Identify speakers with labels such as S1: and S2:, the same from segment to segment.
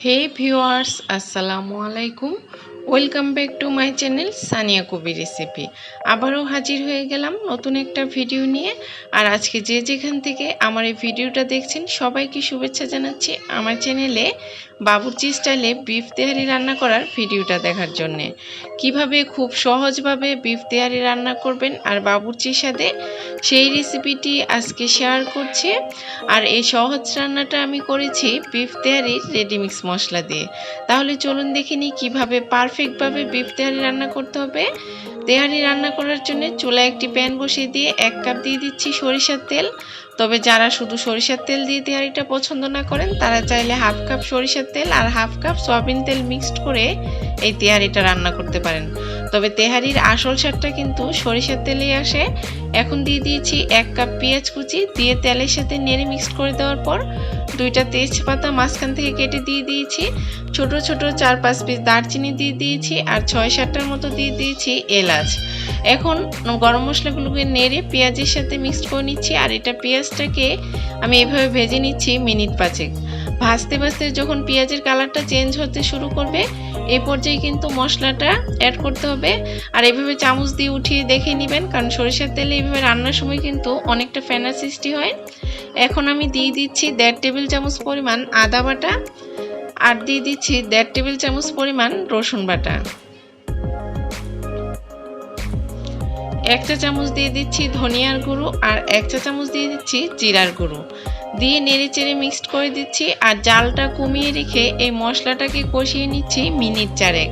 S1: Hey viewers, Assalamu alaikum. Welcome back to my channel Sania Kabir recipe. আবারও হাজির হয়ে গেলাম নতুন একটা ভিডিও নিয়ে। আর আজকে যে যেখান থেকে আমার এই ভিডিওটা দেখছেন সবাইকে শুভেচ্ছা জানাচ্ছি আমার চ্যানেলে বাবুর্চি স্টাইলে বিফ তেহারি রান্না করার ভিডিওটা দেখার জন্য। কিভাবে খুব সহজভাবে বিফ তেহারি রান্না করবেন আর বাবুর্চির সাথে, সেই রেসিপিটি আজকে শেয়ার করছি। আর এই সহজ রান্নাটা আমি করেছি বিফ তেহারির রেডিমিক্স মশলা দিয়ে। তাহলে চলুন দেখে নিই কীভাবে পারফেক্টভাবে বিফ তেহারি রান্না করতে হবে। তেহারি রান্না করার জন্য চুলায় একটি প্যান বসিয়ে দিয়ে 1 কাপ দিয়ে দিচ্ছি সরিষার তেল। তবে যারা শুধু সরিষার তেল দিয়ে তেহারিটা পছন্দ না করেন তারা চাইলে 1/2 কাপ সরিষার তেল আর 1/2 কাপ সয়াবিন তেল মিক্সড করে এই তেহারিটা রান্না করতে পারেন। তবে তেহারির আসল স্বাদটা কিন্তু সরিষার তেলেই আসে। এখন দিয়ে দিয়েছি 1 কাপ পেঁয়াজ কুচি, দিয়ে তেলের সাথে নেড়ে মিক্সড করে দেওয়ার পর 2টা তেজপাতা মাঝখান থেকে কেটে দিয়ে দিয়েছি, ছোট ছোট 4-5 পিস দারচিনি দিয়ে দিয়েছি আর 6-7টার মতো দিয়ে দিয়েছি এলাচ। এখন গরম মশলাগুলোকে নেড়ে পেঁয়াজের সাথে মিক্সড করে নিচ্ছি। আর এটা পেঁয়াজটাকে আমি এভাবে ভেজে নিচ্ছি মিনিট 5। ভাজতে ভাজতে যখন পেঁয়াজের কালারটা চেঞ্জ হতে শুরু করবে এই পর্যায়ে কিন্তু মশলাটা অ্যাড করতে হবে। আর এভাবে চামচ দিয়ে উঠিয়ে দেখে নেবেন, কারণ সরিষার তেলে এইভাবে রান্নার সময় কিন্তু অনেকটা ফেনার সৃষ্টি হয়। এখন আমি দিয়ে দিচ্ছি 1.5 টেবিল চামচ পরিমাণ আদা বাটা আর দিয়ে দিচ্ছি 1.5 টেবিল চামচ পরিমাণ রসুন বাটা। 1 চা চামচ দিয়ে দিচ্ছি ধনিয়ার গুঁড়ো আর 1 চা চামচ দিয়ে দিচ্ছি জিরার গুঁড়ো। দিয়ে নেড়ে চেড়ে মিক্সড করে দিচ্ছি আর জালটা কমিয়ে রেখে এই মশলাটাকে কষিয়ে নিচ্ছি মিনিট 4।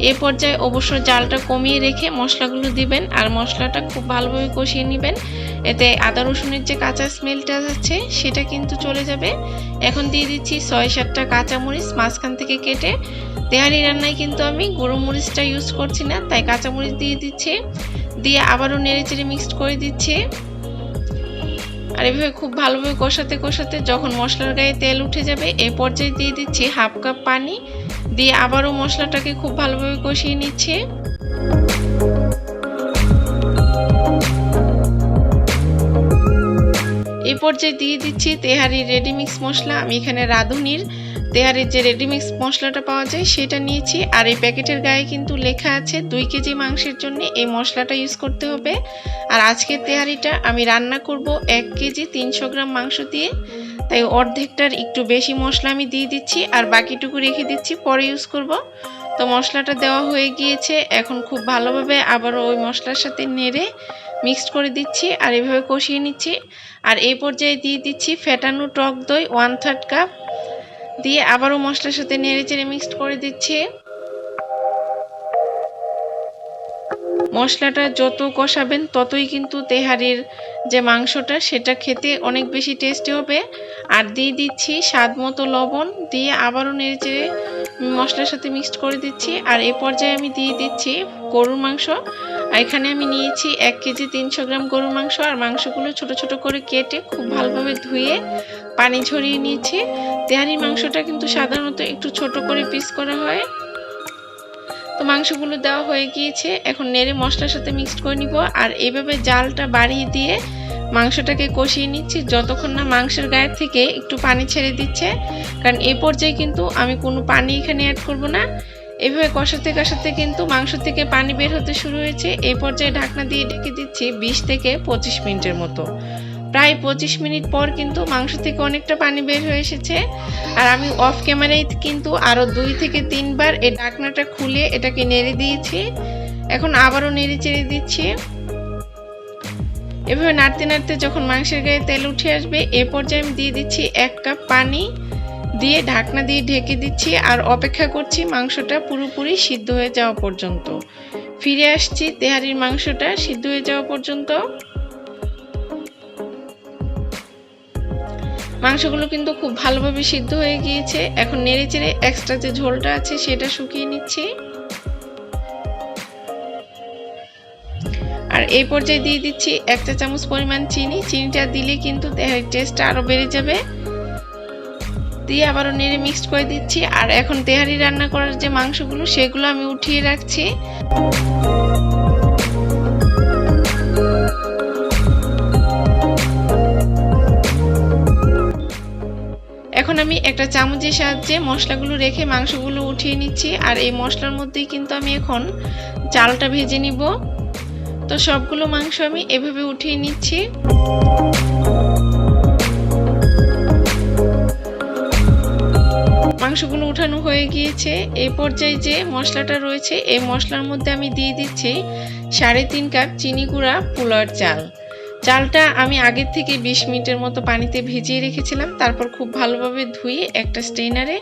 S1: এ পর্যায়ে অবশ্য জালটা কমিয়ে রেখে মশলাগুলো দিবেন আর মশলাটা খুব ভালোভাবে কষিয়ে নেবেন। এতে আদা রসুনের যে কাঁচা স্মেলটা আছে সেটা কিন্তু চলে যাবে। এখন দিয়ে দিচ্ছি 6-7টা কাঁচামরিচ মাঝখান থেকে কেটে। তেহারি রান্নায় কিন্তু আমি গুঁড়ো মরিচটা ইউজ করছি না, তাই কাঁচামরিচ দিয়ে দিচ্ছি। দিয়ে আবারও নেড়ে চেড়ে মিক্সড করে দিচ্ছি। আর এভাবে খুব ভালোভাবে কষাতে কষাতে যখন মশলার গায়ে তেল উঠে যাবে এই পর্যায়ে দিয়ে দিচ্ছি 1/2 কাপ পানি, দিয়ে আবারও মশলাটাকে খুব ভালোভাবে কষিয়ে নিচ্ছি। এই পর্যায়ে দিয়ে দিচ্ছি তেহারির রেডিমিক্স মশলা। আমি এখানে রাঁধুনির তেহারির যে রেডিমিক্স মশলাটা পাওয়া যায় সেটা নিয়েছি। আর এই প্যাকেটের গায়ে কিন্তু লেখা আছে 2 কেজি মাংসের জন্য এই মশলাটা ইউজ করতে হবে। আর আজকের তেহারিটা আমি রান্না করব 1 কেজি 300 গ্রাম মাংস দিয়ে, তাই অর্ধেকটার একটু বেশি মশলা আমি দিয়ে দিচ্ছি আর বাকিটুকু রেখে দিচ্ছি, পরে ইউজ করব। তো মশলাটা দেওয়া হয়ে গিয়েছে। এখন খুব ভালোভাবে আবারও ওই মশলার সাথে নেড়ে মিক্সড করে দিচ্ছি আর এভাবে কষিয়ে নিচ্ছি। আর এই পর্যায়ে দিয়ে দিচ্ছি ফেটানো টক দই 1/3 কাপ, দিয়ে আবারও মশলার সাথে নেড়ে চেড়ে মিক্সড করে দিচ্ছি। মশলাটা যত কষাবেন ততই কিন্তু তেহারির যে মাংসটা সেটা খেতে অনেক বেশি টেস্টি হবে। আর দিয়ে দিচ্ছি স্বাদ মতো লবণ, দিয়ে আবারও নেড়ে চেড়ে মশলার সাথে মিক্সড করে দিচ্ছি। আর এই পর্যায়ে আমি দিয়ে দিচ্ছি গরুর মাংস। আর এখানে আমি নিয়েছি 1 কেজি 300 গ্রাম গরুর মাংস। আর মাংসগুলো ছোট ছোট করে কেটে খুব ভালোভাবে ধুয়ে পানি ঝরিয়ে নিয়েছি। তেহারির মাংসটা কিন্তু সাধারণত একটু ছোট করে পিস করা হয়। তো মাংসগুলো দেওয়া হয়ে গিয়েছে, এখন নেড়ে মশলার সাথে মিক্সড করে নিব। আর এইভাবে জালটা বাড়িয়ে দিয়ে মাংসটাকে কষিয়ে নিচ্ছি যতক্ষণ না মাংসের গায়ে থেকে একটু পানি ছেড়ে দিচ্ছে, কারণ এই পর্যায়ে কিন্তু আমি কোনো পানি এখানে অ্যাড করব না। এভাবে কষাতে কষাতে কিন্তু মাংস থেকে পানি বের হতে শুরু হয়েছে। এই পর্যায়ে ঢাকনা দিয়ে ঢেকে দিচ্ছি 20 থেকে 25 মিনিটের মতো। প্রায় 25 মিনিট পর কিন্তু মাংস থেকে অনেকটা পানি বের হয়ে এসেছে। আর আমি অফ ক্যামেরায় কিন্তু আরও 2 থেকে 3 বার এই ঢাকনাটা খুলে এটাকে নেড়ে দিয়েছি। এখন আবারও নেড়ে চেড়ে দিচ্ছি। এভাবে নাড়তে নাড়তে যখন মাংসের গায়ে তেল উঠে আসবে এ পর্যায়ে আমি দিয়ে দিচ্ছি 1 কাপ পানি, দিয়ে ঢাকনা দিয়ে ঢেকে দিচ্ছি আর অপেক্ষা করছি মাংসটা পুরোপুরি সিদ্ধ হয়ে যাওয়া পর্যন্ত। ফিরে আসছি তেহারির মাংসটা সিদ্ধ হয়ে যাওয়া পর্যন্ত। মাংসগুলো কিন্তু খুব ভালোভাবে সিদ্ধ হয়ে গিয়েছে। এখন নেড়ে চেড়ে এক্সট্রা যে ঝোলটা আছে সেটা শুকিয়ে নিচ্ছি। আর এই পর্যায়ে দিয়ে দিচ্ছি 1 চা চামচ পরিমাণ চিনি। চিনিটা দিলে কিন্তু তেহারির টেস্টটা আরও বেড়ে যাবে। দিয়ে আবারও নেড়ে মিক্সড করে দিচ্ছি। আর এখন তেহারি রান্না করার যে মাংসগুলো সেগুলো আমি উঠিয়ে রাখছি। এখন আমি একটা চামচের সাহায্যে মশলাগুলো রেখে মাংসগুলো উঠিয়ে নিচ্ছি। আর এই মশলার মধ্যেই কিন্তু আমি এখন চালটা ভেজে নিব। তো সবগুলো মাংস আমি এভাবে উঠিয়ে নিচ্ছি। মাংসগুলো উঠানো হয়ে গিয়েছে। এই পর্যায়ে যে মশলাটা রয়েছে এই মশলার মধ্যে আমি দিয়ে দিচ্ছি 3.5 কাপ চিনি গুঁড়া পোলাওর চাল। চালটা আমি আগের থেকে 20 মিনিটের মতো পানিতে ভিজিয়ে রেখেছিলাম। তারপর খুব ভালোভাবে ধুয়ে একটা স্ট্রেনারে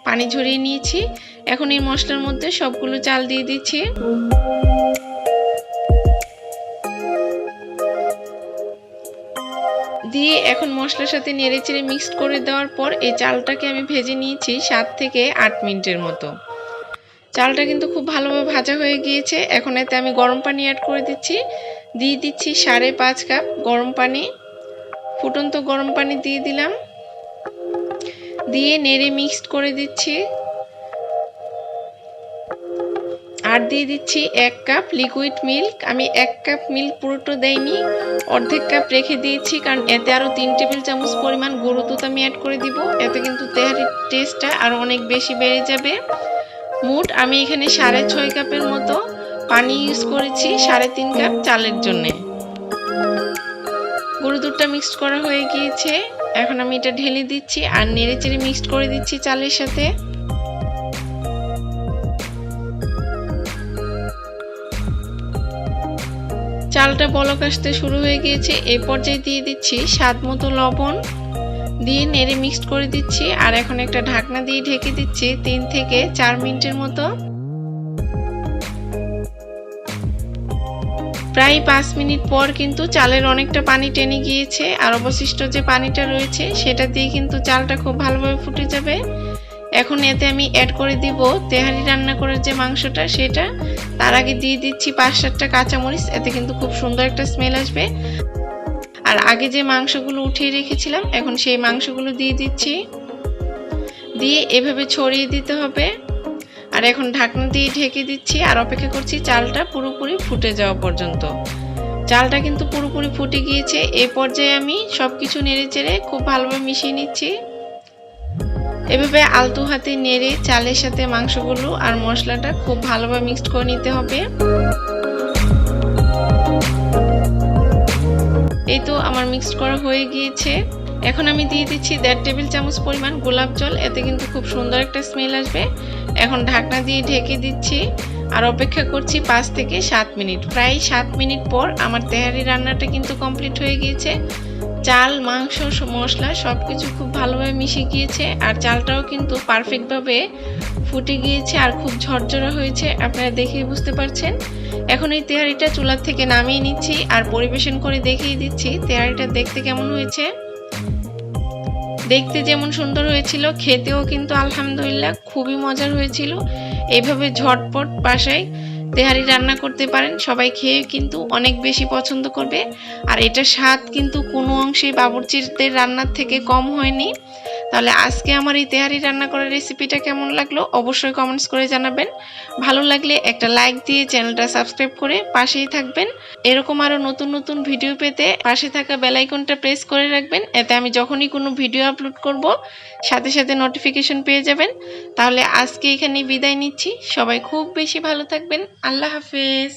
S1: পানি ঝরিয়ে নিয়েছি। এখন এই মশলার মধ্যে সবগুলো চাল দিয়ে দিচ্ছি। দিয়ে এখন মশলার সাথে নেড়েচেড়ে মিক্সড করে দেওয়ার পর এই চালটাকে আমি ভেজে নিয়েছি 7 থেকে 8 মিনিটের মতো। চালটা কিন্তু খুব ভালোভাবে ভাজা হয়ে গিয়েছে। এখন এতে আমি গরম পানি অ্যাড করে দিচ্ছি। দিয়ে দিচ্ছি 5.5 কাপ গরম পানি। ফুটন্ত গরম পানি দিয়ে দিলাম। দিয়ে নেড়ে মিক্সড করে দিচ্ছি। আর দিয়ে দিচ্ছি 1 কাপ লিকুইড মিল্ক। আমি 1 কাপ মিল্ক পুরোটা দেইনি, অর্ধেক কাপ রেখে দিয়েছি, কারণ এতে আরও 3 টেবিল চামচ পরিমাণ গরুর দুধ আমি অ্যাড করে দিব। এতে কিন্তু তেহারির টেস্টটা আরও অনেক বেশি বেড়ে যাবে। মোট আমি এখানে 6.5 কাপের মতো পানি ইউজ করেছি 3.5 কাপ চালের জন্য। গরুর দুধটা মিক্সড করা হয়ে গিয়েছে। এখন আমি এটা ঢেলে দিচ্ছি আর নেড়েচেড়ে মিক্সড করে দিচ্ছি চালের সাথে। চালটা বলক আসতে শুরু হয়ে গিয়েছে। এই পর্যায়ে দিয়ে দিচ্ছি স্বাদ মতো লবণ, দিয়ে নেড়ে মিক্সড করে দিচ্ছি। আর এখন একটা ঢাকনা দিয়ে ঢেকে দিচ্ছি 3 থেকে 4 মিনিটের মতো। প্রায় 5 মিনিট পর কিন্তু চালের অনেকটা পানি টেনে গিয়েছে। আর অবশিষ্ট যে পানিটা রয়েছে সেটা দিয়ে কিন্তু চালটা খুব ভালোভাবে ফুটে যাবে। এখন এতে আমি অ্যাড করে দিব তেহারি রান্না করার যে মাংসটা সেটা। তার আগে দিয়ে দিচ্ছি 5-7টা কাঁচামরিচ, এতে কিন্তু খুব সুন্দর একটা স্মেল আসবে। আর আগে যে মাংসগুলো উঠিয়ে রেখেছিলাম এখন সেই মাংসগুলো দিয়ে দিচ্ছি। দিয়ে এভাবে ছড়িয়ে দিতে হবে। আর এখন ঢাকনা দিয়ে ঢেকে দিচ্ছি আর অপেক্ষা করছি চালটা পুরোপুরি ফুটে যাওয়া পর্যন্ত। চালটা কিন্তু পুরোপুরি ফুটে গিয়েছে। এই পর্যায়ে আমি সবকিছু নেড়েচেড়ে খুব ভালোভাবে মিশিয়ে নিচ্ছি। এভাবে আলতো হাতে নেড়ে চালের সাথে মাংসগুলো আর মশলাটা খুব ভালোভাবে মিক্সড করে নিতে হবে। এই তো আমার মিক্সড করা হয়ে গিয়েছে। এখন আমি দিয়ে দিচ্ছি 1.5 টেবিল চামচ পরিমাণ গোলাপ জল, এতে কিন্তু খুব সুন্দর একটা স্মেল আসবে। এখন ঢাকনা দিয়ে ঢেকে দিচ্ছি আর অপেক্ষা করছি 5 থেকে 7 মিনিট। প্রায় 7 মিনিট পর আমার তেহারি রান্নাটা কিন্তু কমপ্লিট হয়ে গিয়েছে। চাল, মাংস, মশলা সবকিছু খুব ভালোভাবে মিশে গিয়েছে আর চালটাও কিন্তু পারফেক্টভাবে ফুটে গিয়েছে আর খুব ঝরঝরা হয়েছে, আপনারা দেখেই বুঝতে পারছেন। এখন এই তেহারিটা চুলার থেকে নামিয়ে নিচ্ছি আর পরিবেশন করে দেখিয়ে দিচ্ছি তেহারিটা দেখতে কেমন হয়েছে। দেখতে যেমন সুন্দর হয়েছিল, খেতেও কিন্তু আলহামদুলিল্লাহ খুবই মজার হয়েছিল। এইভাবে ঝটপট বাসায় তেহারি রান্না করতে পারেন, সবাই খেয়ে কিন্তু অনেক বেশি পছন্দ করবে। আর এটা স্বাদ কিন্তু কোনো অংশে বাবুর্চিদের রান্নার থেকে কম হয়নি। তাহলে আজকে আমার এই তেহারি রান্না করার রেসিপিটা কেমন লাগলো অবশ্যই কমেন্টস করে জানাবেন। ভালো লাগলে একটা লাইক দিয়ে চ্যানেলটা সাবস্ক্রাইব করে পাশেই থাকবেন। এরকম আরও নতুন নতুন ভিডিও পেতে পাশে থাকা বেল আইকনটা প্রেস করে রাখবেন, এতে আমি যখনই কোনো ভিডিও আপলোড করব সাথে সাথে নোটিফিকেশন পেয়ে যাবেন। তাহলে আজকে এখানেই বিদায় নিচ্ছি। সবাই খুব বেশি ভালো থাকবেন। আল্লাহ হাফেজ।